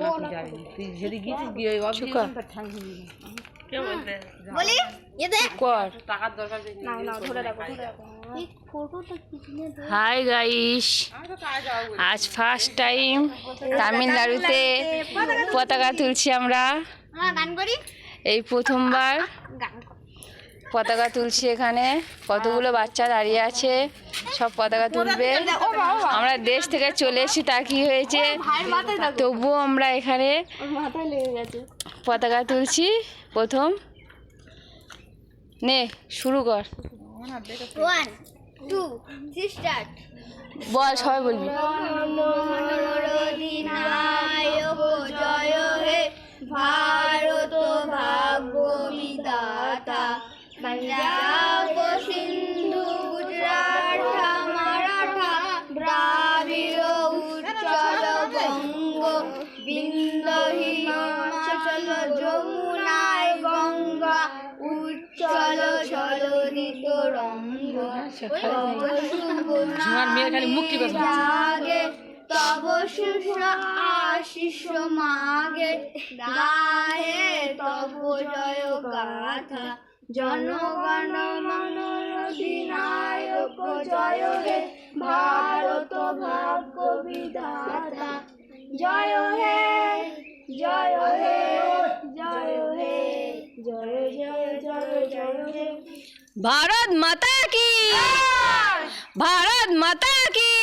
না তুই যাবি না, তুই যদি গিয়েছিস গিয়ে ঠ্যাং ভেঙে কে বলতে বলি ये देख কর। টাকার দরকার না না ধরে রাখো এই ফটোটা কিনে দে হাই গাইস, আজ ফার্স্ট টাইম তামিলনাড়ুতে পতাকা তুলছি আমরা। গান করি এই প্রথমবার গান পতাকা তুলছি। এখানে কতগুলো বাচ্চা দাঁড়িয়ে আছে, সব পতাকা তুলবে। আমরা দেশ থেকে চলে এসেছি, তা কি হয়েছে, ভাইয়ের মাথায় দাও তবুও আমরা এখানে ওর মাথায় লেগে গেছে পতাকা তুলছি। প্রথম নে শুরু কর, 1 2 3 স্টার্ট বল, সবাই বলবি। অধিনায়ক জয় হে ভারত ভাগ্য বিধাতা পঞ্জাব সিন্ধু গুজরাট মারাঠা দ্রাবিড় উচ্চল বঙ্গ বিন্দ হিমাচল যমুনায় গঙ্গা উচ্চল জলরিত রঙ্গ জাগে তব শিষ আশিস মাগে গায়ে তব জয় গাথা জনগণ মন অধিনায়ক জয় হে ভারত ভাগ্য বিধাতা জয় হে জয় হে জয় হে জয় জয় জয় জয় হে भारत माता की, भारत माता की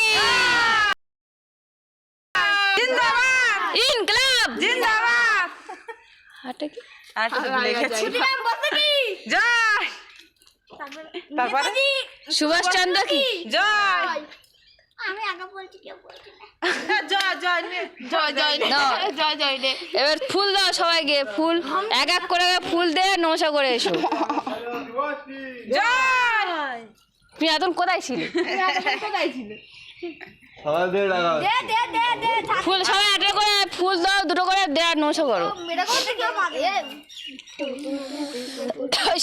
जिंदाबाद, इनकलाब जिंदाबाद। হাটে কি ভুলে গেছি জয়, তারপরে সুভাষ চন্দ্র কি জয়, আমি আগে বলছি কেউ বলছি না জয় জয় নে, জয় জয় নে, দাও। জয় জয় রে এবার ফুল দাও সবাইকে, ফুল এক এক করে ফুল দে, নমস্কার করে এসো। জয়। তুমি এখন কোথায় ছিলে? সবাই দিয়ে লাগা দে দে দে দে ফুল সবাই একটা করে ফুল দাও, দুটো করে দে আর নমস্কার করো। মেরা করতে কেউ পাবে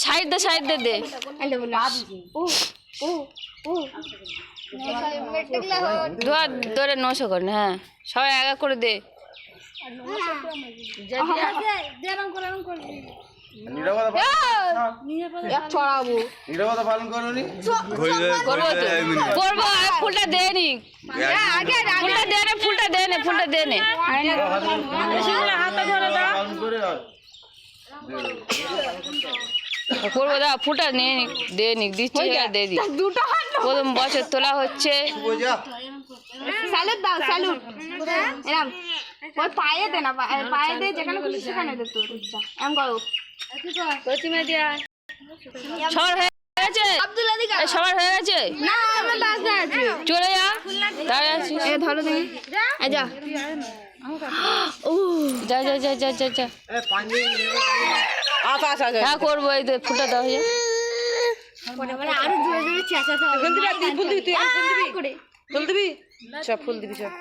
সাইড দে, সাইড দে দে। আলে বলে ও ও ও মেটকলা হো দুয়ার ধরে নমস্কার করেন। হ্যাঁ সবাই এক এক করে দে। দেরাম করে নিরাপত্তা এক ছড়াবো নিরাপত্তা পালন করুনি করবো তো, করবো। আর ফুলটা দে নি, ফুলটা দে নে, ফুলটা দে নে, ফুলটা দে নে। পালন করে করবো, দা ফুলটা নিয়ে নি, দে নি, দিচ্ছি আর দে দি। প্রথম বছর তোলা হচ্ছে। বোঝা স্যালুট দাও স্যালুট এরম ওই পায়ে দে না পায়ে দে যেখানে খুশি সেখানে দে তোর ইচ্ছা এম করো সবার হয়ে গেছে, আব্দুল আলী এই সবার হয়ে গেছে, না আমার লাস্টে আছে চলে যা। দাঁড়িয়ে আছিস, এ ধরো দেখি এই যা যা যা যা যা যা যা। আচ্ছা আচ্ছা আচ্ছা, হ্যাঁ করবো, এই তো ফুলটা দাও। হয়ে যা। মানে আরো জোরে জোরে চেঁচাতে হবে ফুল দিবি, তুই ফুল দিবি, তুই ফুল দিবি, করে ফুল দিবি, সব ফুল দিবি সব।